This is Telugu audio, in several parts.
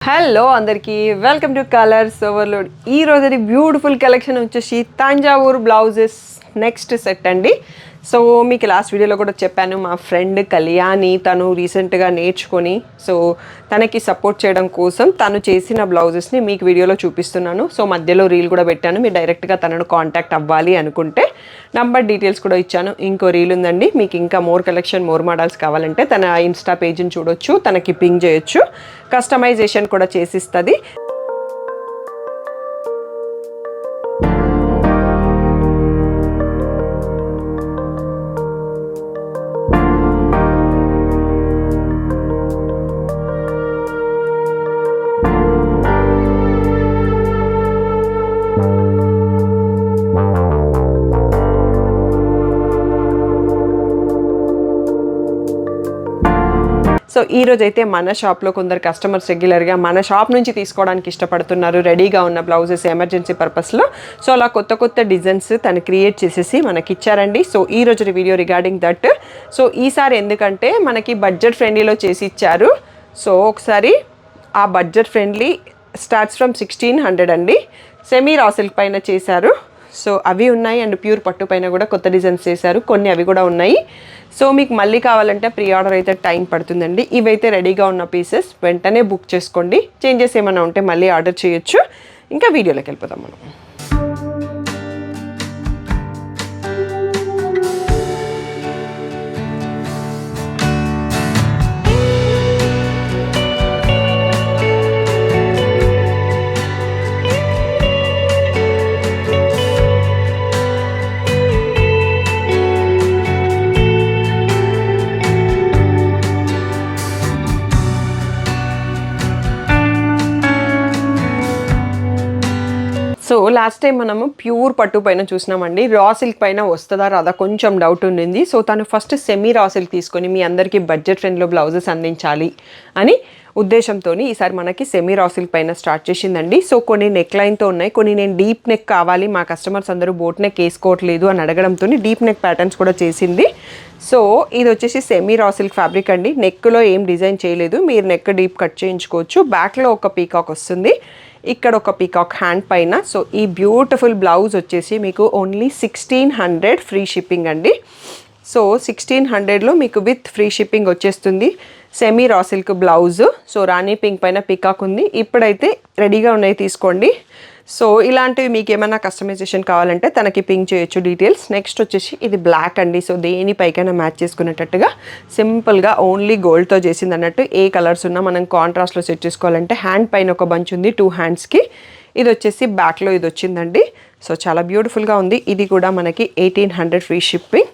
హలో అందరికీ వెల్కమ్ టు కలర్స్ ఓవర్లోడ్. ఈ రోజు బ్యూటిఫుల్ కలెక్షన్ వచ్చేసి తంజావూర్ బ్లౌజెస్ నెక్స్ట్ సెట్ అండి. సో మీకు లాస్ట్ వీడియోలో కూడా చెప్పాను, మా ఫ్రెండ్ కళ్యాణి తను రీసెంట్గా నేర్చుకొని సో తనకి సపోర్ట్ చేయడం కోసం తను చేసిన బ్లౌజెస్ని మీకు వీడియోలో చూపిస్తున్నాను. సో మధ్యలో రీల్ కూడా పెట్టాను, మీరు డైరెక్ట్గా తనను కాంటాక్ట్ అవ్వాలి అనుకుంటే నంబర్ డీటెయిల్స్ కూడా ఇచ్చాను. ఇంకో రీల్ ఉందండి, మీకు ఇంకా మోర్ కలెక్షన్ మోర్ మోడల్స్ కావాలంటే తన ఇన్స్టా పేజ్ని చూడొచ్చు, తనకి పింగ్ చేయొచ్చు, కస్టమైజేషన్ కూడా చేసిస్తుంది. సో ఈరోజు అయితే మన షాప్లో కొందరు కస్టమర్స్ రెగ్యులర్గా మన షాప్ నుంచి తీసుకోవడానికి ఇష్టపడుతున్నారు, రెడీగా ఉన్న బ్లౌజెస్ ఎమర్జెన్సీ పర్పస్లో. సో అలా కొత్త కొత్త డిజైన్స్ తను క్రియేట్ చేసేసి మనకి ఇచ్చారండి. సో ఈ రోజు వీడియో రిగార్డింగ్ దట్. సో ఈసారి ఎందుకంటే మనకి బడ్జెట్ ఫ్రెండ్లీలో చేసి ఇచ్చారు. సో ఒకసారి ఆ బడ్జెట్ ఫ్రెండ్లీ స్టార్ట్స్ ఫ్రమ్ 1600 అండి. సెమీ రా సిల్క్ పైన చేశారు. సో అవి ఉన్నాయి, అండ్ ప్యూర్ పట్టు పైన కూడా కొత్త డిజైన్స్ చేశారు, కొన్ని అవి కూడా ఉన్నాయి. సో మీకు మళ్ళీ కావాలంటే ప్రీ ఆర్డర్ అయితే టైం పడుతుందండి. ఇవైతే రెడీగా ఉన్న పీసెస్ వెంటనే బుక్ చేసుకోండి. చేంజెస్ ఏమైనా ఉంటే మళ్ళీ ఆర్డర్ చేయొచ్చు. ఇంకా వీడియోలోకి వెళ్ళిపోదాం మనం. సో లాస్ట్ టైం మనము ప్యూర్ పట్టు పైన చూసినామండి, రా సిల్క్ పైన వస్తుందా రాదా కొంచెం డౌట్ ఉండింది. సో తను ఫస్ట్ సెమీ రా సిల్క్ తీసుకొని మీ అందరికీ బడ్జెట్ ఫ్రెండ్లో బ్లౌజెస్ అందించాలి అని ఉద్దేశంతో ఈసారి మనకి సెమీ రా సిల్క్ పైన స్టార్ట్ చేసిందండి. సో కొన్ని నెక్ లైన్తో ఉన్నాయి, కొన్ని నేను డీప్ నెక్ కావాలి, మా కస్టమర్స్ అందరూ బోట్ నెక్ వేసుకోవట్లేదు అని అడగడంతో డీప్ నెక్ ప్యాటర్న్స్ కూడా చేసింది. సో ఇది వచ్చేసి సెమీ రా సిల్క్ ఫ్యాబ్రిక్ అండి. నెక్లో ఏం డిజైన్ చేయలేదు, మీరు నెక్ డీప్ కట్ చేయించుకోవచ్చు. బ్యాక్లో ఒక పీకాక్ వస్తుంది, ఇక్కడ ఒక పీకాక్ హ్యాండ్ పైన. సో ఈ బ్యూటిఫుల్ బ్లౌజ్ వచ్చేసి మీకు ఓన్లీ 1600 ఫ్రీ షిప్పింగ్ అండి. సో 1600లో మీకు విత్ ఫ్రీ షిప్పింగ్ వచ్చేస్తుంది semi raw silk blouse. So rani pink పైన పీకాక్ ఉంది. ఇప్పుడైతే రెడీగా ఉన్నాయి, తీసుకోండి. సో ఇలాంటివి మీకు ఏమైనా కస్టమైజేషన్ కావాలంటే తనకి పింక్ చేయొచ్చు డీటెయిల్స్. నెక్స్ట్ వచ్చేసి ఇది బ్లాక్ అండి. సో దేనిపైకైనా మ్యాచ్ చేసుకునేటట్టుగా సింపుల్గా ఓన్లీ గోల్డ్తో చేసింది అన్నట్టు. ఏ కలర్స్ ఉన్నా మనం కాంట్రాస్ట్లో సెట్ చేసుకోవాలంటే హ్యాండ్ పైన ఒక బంచ్ ఉంది 2 హ్యాండ్స్కి. ఇది వచ్చేసి బ్యాక్లో ఇది వచ్చిందండి. సో చాలా బ్యూటిఫుల్గా ఉంది. ఇది కూడా మనకి 1800 ఫ్రీ షిప్పింగ్.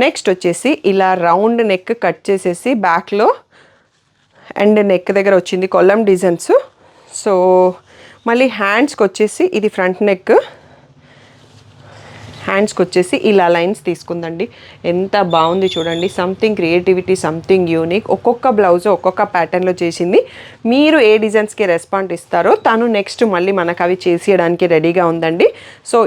నెక్స్ట్ వచ్చేసి ఇలా రౌండ్ నెక్ కట్ చేసేసి బ్యాక్లో అండ్ నెక్ దగ్గర వచ్చింది కొల్లం డిజైన్స్. సో మళ్ళీ హ్యాండ్స్కి వచ్చేసి ఇది ఫ్రంట్ నెక్, హ్యాండ్స్కి వచ్చేసి ఇలా లైన్స్ తీసుకుందండి. ఎంత బాగుంది చూడండి, సంథింగ్ క్రియేటివిటీ, సంథింగ్ యూనిక్. ఒక్కొక్క బ్లౌజ్ ఒక్కొక్క ప్యాటర్న్లో చేసింది. మీరు ఏ డిజైన్స్కి రెస్పాండ్ ఇస్తారో తను నెక్స్ట్ మళ్ళీ మనకు అవి చేసేయడానికి రెడీగా ఉందండి. సో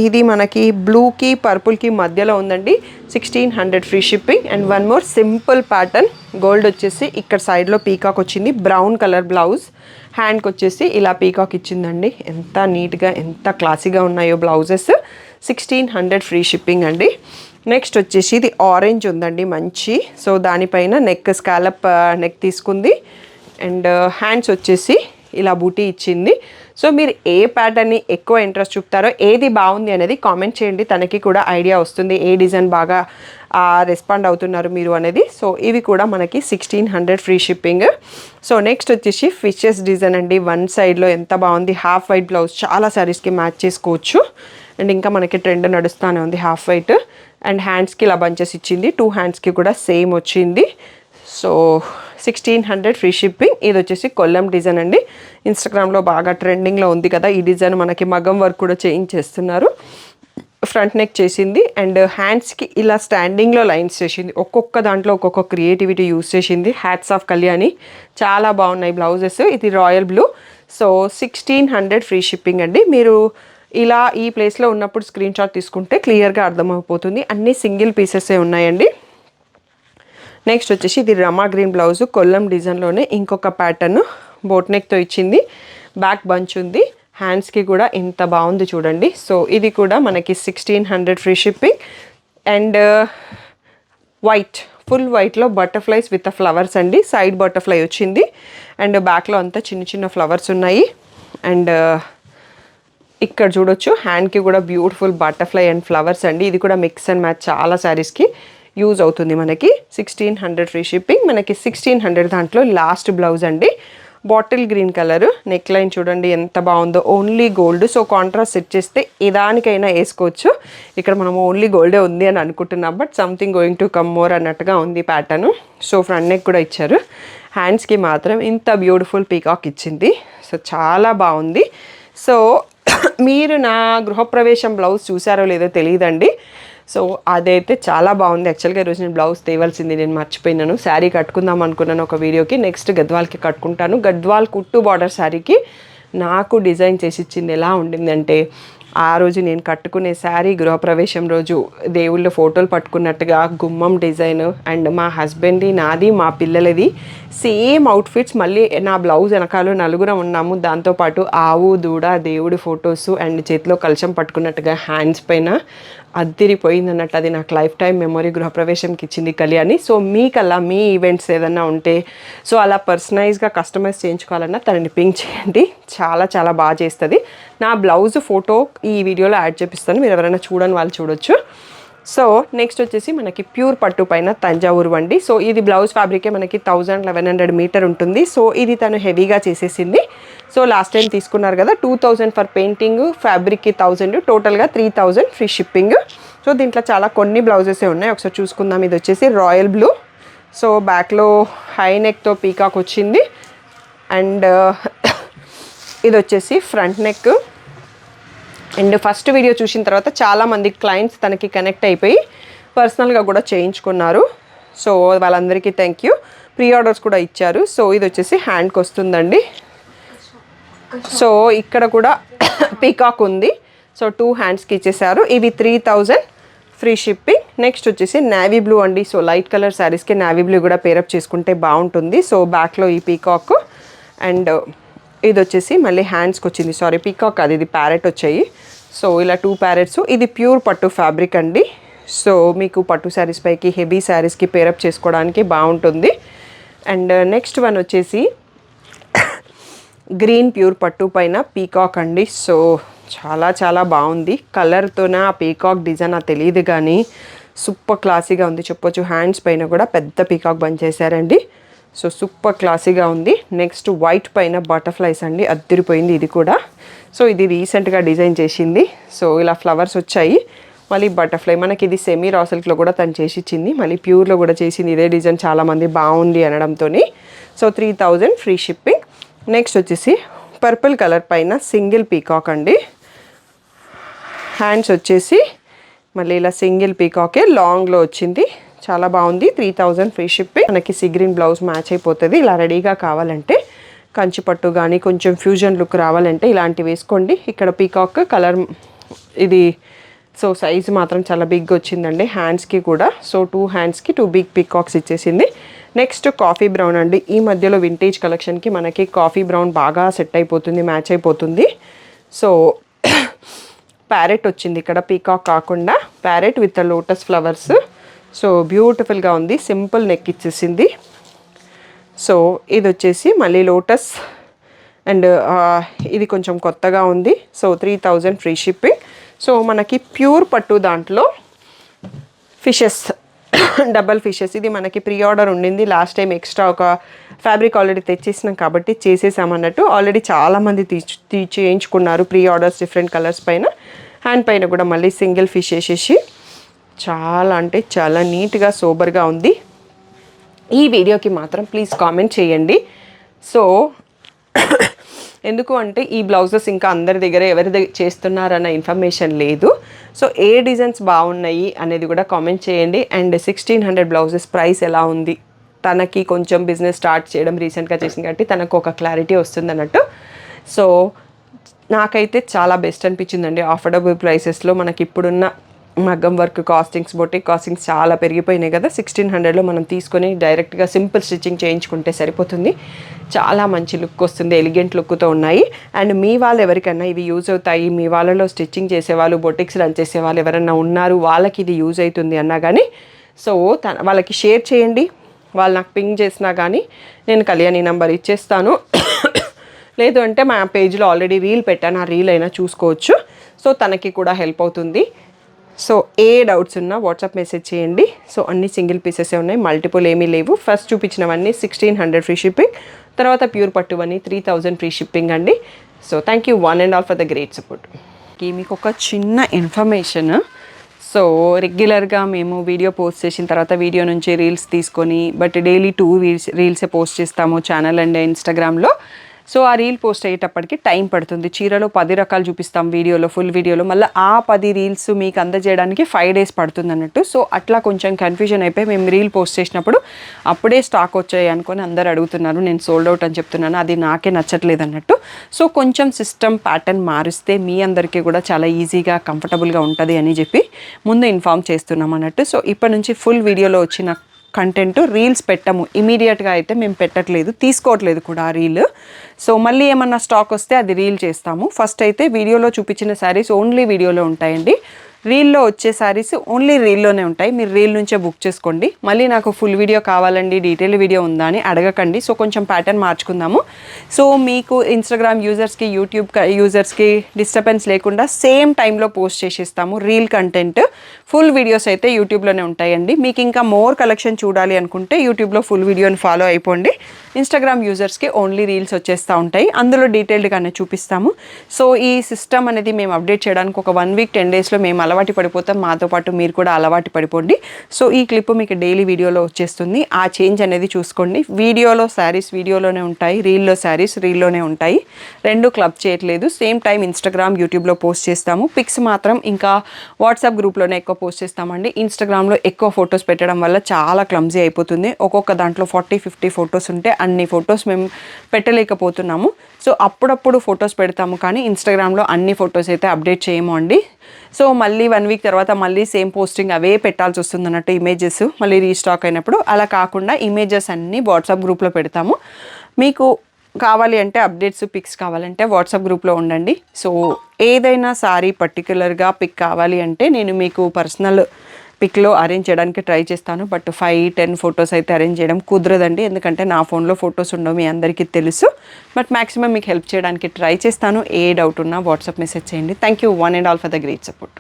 ఇది మనకి బ్లూకి పర్పుల్కి మధ్యలో ఉందండి. 1600 free shipping. And one more simple pattern gold వచ్చేసి ఇక్కడ సైడ్లో పీకాక్ వచ్చింది, బ్రౌన్ కలర్ బ్లౌజ్. హ్యాండ్కి వచ్చేసి ఇలా పీకాక్ ఇచ్చిందండి. ఎంత నీట్గా ఎంత క్లాసీగా ఉన్నాయో బ్లౌజెస్. 1600 ఫ్రీ షిప్పింగ్ అండి. నెక్స్ట్ వచ్చేసి ఇది ఆరెంజ్ ఉందండి మంచి. సో దానిపైన నెక్ స్కాలప్ నెక్ తీసుకుంది. అండ్ హ్యాండ్స్ వచ్చేసి ఇలా బూటీ ఇచ్చింది. సో మీరు ఏ ప్యాటర్న్ని ఎక్కువ ఇంట్రెస్ట్ చూపుతారో, ఏది బాగుంది అనేది కామెంట్ చేయండి, తనకి కూడా ఐడియా వస్తుంది ఏ డిజైన్ బాగా రెస్పాండ్ అవుతున్నారు మీరు అనేది. సో ఇవి కూడా మనకి 1600 ఫ్రీ షిప్పింగ్. సో నెక్స్ట్ వచ్చేసి ఫిషెస్ డిజైన్ అండి. వన్ సైడ్లో ఎంత బాగుంది, హాఫ్ వైట్ బ్లౌజ్, చాలా శారీస్కి మ్యాచ్ చేసుకోవచ్చు. అండ్ ఇంకా మనకి ట్రెండ్ నడుస్తూనే ఉంది హాఫ్ వైట్. అండ్ హ్యాండ్స్కి ఇలా బంచెస్ ఇచ్చింది, 2 హ్యాండ్స్కి కూడా సేమ్ వచ్చింది. So 1600 free shipping. ఇది వచ్చేసి కొల్లం డిజైన్ అండి. ఇన్స్టాగ్రామ్లో బాగా ట్రెండింగ్లో ఉంది కదా ఈ డిజైన్. మనకి మగ్గం వర్క్ కూడా చేయించేస్తున్నారు. ఫ్రంట్ నెక్ చేసింది అండ్ హ్యాండ్స్కి ఇలా స్టాండింగ్లో లైన్స్ చేసింది. ఒక్కొక్క దాంట్లో ఒక్కొక్క క్రియేటివిటీ యూస్ చేసింది. హ్యాట్స్ ఆఫ్ కళ్యాణి, చాలా బాగున్నాయి బ్లౌజెస్. ఇది royal blue. So 1600 free shipping అండి. మీరు ఇలా ఈ ప్లేస్లో ఉన్నప్పుడు స్క్రీన్ షాట్ తీసుకుంటే క్లియర్గా అర్థమైపోతుంది. అన్నీ సింగిల్ పీసెసే ఉన్నాయండి. నెక్స్ట్ వచ్చేసి ఇది రమా గ్రీన్ బ్లౌజ్ కొల్లం డిజైన్లోనే ఇంకొక ప్యాటర్న్ బోట్ నెక్తో ఇచ్చింది, బ్యాక్ బంచ్ ఉంది, హ్యాండ్స్కి కూడా ఇంత బాగుంది చూడండి. సో ఇది కూడా మనకి 1600 free shipping. And white, full వైట్లో బటర్ఫ్లైస్ విత్ ఫ్లవర్స్ అండి. సైడ్ బటర్ఫ్లై వచ్చింది అండ్ బ్యాక్లో అంతా చిన్న చిన్న ఫ్లవర్స్ ఉన్నాయి. అండ్ ఇక్కడ చూడొచ్చు హ్యాండ్కి కూడా బ్యూటిఫుల్ బటర్ఫ్లై అండ్ ఫ్లవర్స్ అండి. ఇది కూడా మిక్స్ అండ్ మ్యాచ్ చాలా శారీస్కి యూజ్ అవుతుంది మనకి. 1600 ఫ్రీ షిప్పింగ్. మనకి 1600 దాంట్లో లాస్ట్ బ్లౌజ్ అండి, bottle green colour, neck line చూడండి ఎంత బాగుందో, only gold. So contrast set చేస్తే ఏదానికైనా వేసుకోవచ్చు. ఇక్కడ మనం ఓన్లీ గోల్డే ఉంది అని అనుకుంటున్నాం, but something going to come more అన్నట్టుగా ఉంది ప్యాటర్న్. సో ఫ్రంట్ నెక్ కూడా ఇచ్చారు. హ్యాండ్స్కి మాత్రం ఇంత బ్యూటిఫుల్ పీకాక్ ఇచ్చింది. సో చాలా బాగుంది. సో మీరు నా గృహప్రవేశం బ్లౌజ్ చూసారో లేదో తెలియదండి. సో అదైతే చాలా బాగుంది. యాక్చువల్గా ఈరోజు నేను బ్లౌజ్ తేవాల్సింది, నేను మర్చిపోయినాను. శారీ కట్టుకుందాం అనుకున్నాను ఒక వీడియోకి, నెక్స్ట్ గద్వాల్కి కట్టుకుంటాను. గద్వాల్ కుట్టు బార్డర్ శారీకి నాకు డిజైన్ చేసి ఇచ్చింది ఎలా ఉండిందంటే, ఆ రోజు నేను కట్టుకునే శారీ గృహప్రవేశం రోజు దేవుళ్ళ ఫోటోలు పట్టుకున్నట్టుగా గుమ్మం డిజైన్ అండ్ మా హస్బెండ్ది, నాది, మా పిల్లలది సేమ్ అవుట్ఫిట్స్. మళ్ళీ నా బ్లౌజ్ వెనకాల నలుగురం ఉన్నాము, దాంతోపాటు ఆవు, దూడ, దేవుడి ఫొటోస్ అండ్ చేతిలో కలశం పట్టుకున్నట్టుగా హ్యాండ్స్ పైన అద్దిరిపోయింది అన్నట్టు. అది నాకు లైఫ్ టైం మెమొరీ గృహప్రవేశంకి ఇచ్చింది కళ్యాణి. సో మీకల్లా మీ ఈవెంట్స్ ఏదన్నా ఉంటే సో అలా పర్సనైజ్గా కస్టమైజ్ చేయించుకోవాలన్నా తనని పింక్ చేయండి, చాలా చాలా బాగా చేస్తుంది. నా బ్లౌజ్ ఫోటో ఈ వీడియోలో యాడ్ చేపిస్తాను, మీరు ఎవరైనా చూడని వాళ్ళు చూడొచ్చు. సో నెక్స్ట్ వచ్చేసి మనకి ప్యూర్ పట్టు పైన తంజావూరు వండి. సో ఇది బ్లౌజ్ ఫ్యాబ్రికే మనకి 1100 మీటర్ ఉంటుంది. సో ఇది తను హెవీగా చేసేసింది. సో లాస్ట్ టైం తీసుకున్నారు కదా 2000 ఫర్ పెయింటింగ్, ఫ్యాబ్రిక్కి 1000, టోటల్గా 3000 ఫ్రీ షిప్పింగ్. సో దీంట్లో చాలా కొన్ని బ్లౌజెసే ఉన్నాయి, ఒకసారి చూసుకుందాం. ఇది వచ్చేసి రాయల్ బ్లూ. సో బ్యాక్లో హై నెక్తో పీకాక్ వచ్చింది అండ్ ఇది వచ్చేసి front neck. And first video చూసిన తర్వాత చాలామంది క్లయింట్స్ తనకి కనెక్ట్ అయిపోయి పర్సనల్గా కూడా చేయించుకున్నారు. సో వాళ్ళందరికీ థ్యాంక్ యూ. ప్రీ ఆర్డర్స్ కూడా ఇచ్చారు. సో ఇది వచ్చేసి హ్యాండ్కి వస్తుందండి. సో ఇక్కడ కూడా పీకాక్ ఉంది. సో 2 హ్యాండ్స్కి ఇచ్చేసారు. ఇవి 3000 ఫ్రీ షిప్పింగ్. నెక్స్ట్ వచ్చేసి నావీ బ్లూ అండి. సో లైట్ కలర్ శారీస్కి నావీ బ్లూ కూడా పేరప్ చేసుకుంటే బాగుంటుంది. సో బ్యాక్లో ఈ పీకాక్ అండ్ ఇది వచ్చేసి మళ్ళీ హ్యాండ్స్కి వచ్చింది. సారీ పీకాక్ అది, ఇది ప్యారెట్ వచ్చాయి. సో ఇలా 2 ప్యారెట్స్. ఇది ప్యూర్ పట్టు ఫ్యాబ్రిక్ అండి. సో మీకు పట్టు శారీస్ పైకి, హెవీ శారీస్కి పేరప్ చేసుకోవడానికి బాగుంటుంది. అండ్ నెక్స్ట్ వన్ వచ్చేసి గ్రీన్ ప్యూర్ పట్టు పైన పీకాక్ అండి. సో చాలా చాలా బాగుంది. కలర్తోనే ఆ పీకాక్ డిజైన్ నాకు తెలియదు కానీ సూపర్ క్లాసీగా ఉంది చెప్పొచ్చు. హ్యాండ్స్ పైన కూడా పెద్ద పీకాక్ బంద్ చేశారండి. సో సూపర్ క్లాసీగా ఉంది. నెక్స్ట్ వైట్ పైన బటర్ఫ్లైస్ అండి, అద్దరిపోయింది ఇది కూడా. సో ఇది రీసెంట్గా డిజైన్ చేసింది. సో ఇలా ఫ్లవర్స్ వచ్చాయి, మళ్ళీ బటర్ఫ్లై. మనకి ఇది సెమీ రా సిల్క్లో కూడా తను చేసి ఇచ్చింది, మళ్ళీ ప్యూర్లో కూడా చేసింది. ఇదే డిజైన్ చాలామంది బాగుంది అనడంతో. So 3000 free shipping. నెక్స్ట్ వచ్చేసి పర్పుల్ కలర్ పైన సింగిల్ పీకాక్ అండి. హ్యాండ్స్ వచ్చేసి మళ్ళీ ఇలా సింగిల్ పీకాకే లాంగ్లో వచ్చింది, చాలా బాగుంది. 3000 ఫ్రీ షిప్పింగ్. మనకి సీ గ్రీన్ బ్లౌజ్ మ్యాచ్ అయిపోతుంది. ఇలా రెడీగా కావాలంటే కంచి పట్టు కానీ కొంచెం ఫ్యూజన్ లుక్ రావాలంటే ఇలాంటివి వేసుకోండి. ఇక్కడ పీకాక్ కలర్ ఇది. సో సైజ్ మాత్రం చాలా బిగ్ వచ్చిందండి హ్యాండ్స్కి కూడా. సో 2 హ్యాండ్స్కి 2 బిగ్ పీకాక్స్ ఇచ్చేసింది. నెక్స్ట్ కాఫీ బ్రౌన్ అండి. ఈ మధ్యలో వింటేజ్ కలెక్షన్కి మనకి కాఫీ బ్రౌన్ బాగా సెట్ అయిపోతుంది, మ్యాచ్ అయిపోతుంది. సో ప్యారెట్ వచ్చింది ఇక్కడ, పీకాక్ కాకుండా parrot with lotus flowers. So బ్యూటిఫుల్గా ఉంది. సింపుల్ నెక్ ఇచ్చేసింది. సో ఇది వచ్చేసి మళ్ళీ లోటస్ అండ్ ఇది కొంచెం కొత్తగా ఉంది. So 3000 free shipping. సో మనకి ప్యూర్ పట్టు దాంట్లో ఫిషెస్, డబల్ ఫిషెస్. ఇది మనకి ప్రీ ఆర్డర్ ఉండింది లాస్ట్ టైం. ఎక్స్ట్రా ఒక ఫ్యాబ్రిక్ ఆల్రెడీ తెచ్చేసినాం కాబట్టి చేసేసామన్నట్టు. ఆల్రెడీ చాలామంది చేయించుకున్నారు ప్రీ ఆర్డర్స్ డిఫరెంట్ కలర్స్ పైన. హ్యాండ్ పైన కూడా మళ్ళీ సింగిల్ ఫిష్ వేసేసి చాలా అంటే చాలా నీట్గా సోబర్గా ఉంది. ఈ వీడియోకి మాత్రం ప్లీజ్ కామెంట్ చేయండి. సో ఎందుకు అంటే ఈ బ్లౌజెస్ ఇంకా అందరి దగ్గర ఎవరి చేస్తున్నారన్న ఇన్ఫర్మేషన్ లేదు. సో ఏ డిజైన్స్ బాగున్నాయి అనేది కూడా కామెంట్ చేయండి. అండ్ 1600 బ్లౌజెస్ ప్రైస్ ఎలా ఉంది, తనకి కొంచెం బిజినెస్ స్టార్ట్ చేయడం రీసెంట్గా చేసింది కాబట్టి తనకు ఒక క్లారిటీ వస్తుంది అన్నట్టు. సో నాకైతే చాలా బెస్ట్ అనిపించిందండి. అఫోర్డబుల్ ప్రైసెస్లో మనకి ఇప్పుడున్న మగ్గం వర్క్ కాస్టింగ్స్, బొటిక్ కాస్టింగ్స్ చాలా పెరిగిపోయినాయి కదా. 1600లో మనం తీసుకొని డైరెక్ట్గా సింపుల్ స్టిచ్చింగ్ చేయించుకుంటే సరిపోతుంది. చాలా మంచి లుక్ వస్తుంది, ఎలిగెంట్ లుక్తో ఉన్నాయి. అండ్ మీ వాళ్ళు ఎవరికైనా ఇవి యూజ్ అవుతాయి, మీ వాళ్ళలో స్టిచ్చింగ్ చేసేవాళ్ళు, బొటిక్స్ రన్ చేసేవాళ్ళు ఎవరైనా ఉన్నారు, వాళ్ళకి ఇది యూజ్ అవుతుంది అన్నా కానీ సో వాళ్ళకి షేర్ చేయండి. వాళ్ళు నాకు పింగ్ చేసినా కానీ నేను కళ్యాణి నెంబర్ ఇచ్చేస్తాను. లేదు అంటే మా పేజ్లో ఆల్రెడీ రీల్ పెట్టాను, ఆ రీల్ అయినా చూసుకోవచ్చు. సో తనకి కూడా హెల్ప్ అవుతుంది. సో ఏ డౌట్స్ ఉన్నా వాట్సాప్ మెసేజ్ చేయండి. సో అన్ని సింగిల్ పీసెసే ఉన్నాయి, మల్టిపుల్ ఏమీ లేవు. ఫస్ట్ చూపించినవన్నీ 1600 ఫ్రీ షిప్పింగ్, తర్వాత ప్యూర్ పట్టువన్నీ 3000 ఫ్రీ షిప్పింగ్ అండి. So thank you one and all for the great support. మీకు ఒక చిన్న ఇన్ఫర్మేషన్. సో రెగ్యులర్గా మేము వీడియో పోస్ట్ చేసిన తర్వాత వీడియో నుంచి రీల్స్ తీసుకొని బట్ డైలీ 2 రీల్సే పోస్ట్ చేస్తాము ఛానల్ అండ్ ఇన్స్టాగ్రామ్లో. సో ఆ రీల్ పోస్ట్ అయ్యేటప్పటికి టైం పడుతుంది. చీరలో 10 రకాలు చూపిస్తాం వీడియోలో, ఫుల్ వీడియోలో. మళ్ళీ ఆ 10 రీల్స్ మీకు అందజేయడానికి 5 డేస్ పడుతుంది అన్నట్టు. సో అట్లా కొంచెం కన్ఫ్యూజన్ అయిపోయి మేము రీల్ పోస్ట్ చేసినప్పుడు అప్పుడే స్టాక్ వచ్చాయి అనుకొని అందరు అడుగుతున్నారు. నేను సోల్డ్ అవుట్ అని చెప్తున్నాను, అది నాకే నచ్చట్లేదు అన్నట్టు. సో కొంచెం సిస్టమ్ ప్యాటర్న్ మారిస్తే మీ అందరికీ కూడా చాలా ఈజీగా కంఫర్టబుల్గా ఉంటుంది అని చెప్పి ముందు ఇన్ఫామ్ చేస్తున్నాం అన్నట్టు. సో ఇప్పటి నుంచి ఫుల్ వీడియోలో వచ్చిన కంటెంట్ రీల్స్ పెట్టము, ఇమీడియట్గా అయితే మేము పెట్టట్లేదు, తీసుకోవట్లేదు కూడా ఆ రీల్. సో మళ్ళీ ఏమన్నా స్టాక్ వస్తే అది రీల్ చేస్తాము. ఫస్ట్ అయితే వీడియోలో చూపించిన శారీస్ ఓన్లీ వీడియోలో ఉంటాయండి. రీల్లో వచ్చే శారీస్ ఓన్లీ రీల్లోనే ఉంటాయి. మీరు రీల్ నుంచే బుక్ చేసుకోండి. మళ్ళీ నాకు ఫుల్ వీడియో కావాలండి, డీటెయిల్ వీడియో ఉందా అని అడగకండి. సో కొంచెం ప్యాటర్న్ మార్చుకుందాము. సో మీకు ఇన్స్టాగ్రామ్ యూజర్స్కి, యూట్యూబ్ యూజర్స్కి డిస్టర్బెన్స్ లేకుండా సేమ్ టైంలో పోస్ట్ చేసేస్తాము రీల్ కంటెంట్. ఫుల్ వీడియోస్ అయితే యూట్యూబ్లోనే ఉంటాయండి. మీకు ఇంకా మోర్ కలెక్షన్ చూడాలి అనుకుంటే యూట్యూబ్లో ఫుల్ వీడియోని ఫాలో అయిపోండి. ఇన్స్టాగ్రామ్ యూజర్స్కి ఓన్లీ రీల్స్ వచ్చేస్తూ ఉంటాయి, అందులో డీటెయిల్డ్గానే చూపిస్తాము. సో ఈ సిస్టమ్ అనేది మేము అప్డేట్ చేయడానికి ఒక 1 వీక్ 10 డేస్లో మేము అలవాటు పడిపోతాం. మాతో పాటు మీరు కూడా అలవాటు పడిపోండి. సో ఈ క్లిప్ మీకు డైలీ వీడియోలో వచ్చేస్తుంది. ఆ చేంజ్ అనేది చూసుకోండి. వీడియోలో శారీస్ వీడియోలోనే ఉంటాయి, రీల్లో శారీస్ రీల్లోనే ఉంటాయి. రెండు క్లబ్ చేయట్లేదు. సేమ్ టైం ఇన్స్టాగ్రామ్, యూట్యూబ్లో పోస్ట్ చేస్తాము. పిక్స్ మాత్రం ఇంకా వాట్సాప్ గ్రూప్లోనే ఎక్కువ పోస్ట్ చేస్తామండి. ఇన్స్టాగ్రామ్లో ఎక్కువ ఫొటోస్ పెట్టడం వల్ల చాలా క్లమ్జీ అయిపోతుంది. ఒక్కొక్క దాంట్లో 40-50 ఫొటోస్ ఉంటే అన్ని ఫొటోస్ మేము పెట్టలేకపోతున్నాము. సో అప్పుడప్పుడు ఫొటోస్ పెడతాము, కానీ ఇన్స్టాగ్రామ్లో అన్ని ఫొటోస్ అయితే అప్డేట్ చేయము అండి. సో మళ్ళీ 1 వీక్ తర్వాత మళ్ళీ సేమ్ పోస్టింగ్ అవే పెట్టాల్సి వస్తుంది అన్నట్టు ఇమేజెస్ మళ్ళీ రీస్టాక్ అయినప్పుడు. అలా కాకుండా ఇమేజెస్ అన్నీ వాట్సాప్ గ్రూప్లో పెడతాము. మీకు కావాలి అంటే అప్డేట్స్, పిక్స్ కావాలంటే వాట్సాప్ గ్రూప్లో ఉండండి. సో ఏదైనా సారీ పర్టికులర్గా పిక్ కావాలి అంటే నేను మీకు పర్సనల్ పిక్లో అరేంజ్ చేయడానికి ట్రై చేస్తాను. బట్ 5-10 ఫొటోస్ అయితే అరేంజ్ చేయడం కుదరదండి, ఎందుకంటే నా ఫోన్లో ఫొటోస్ ఉండవు, మీ అందరికీ తెలుసు. బట్ మ్యాక్సిమం మీకు హెల్ప్ చేయడానికి ట్రై చేస్తాను. ఏ డౌట్ ఉన్నా వాట్సాప్ మెసేజ్ చేయండి. Thank you one and all for the great support.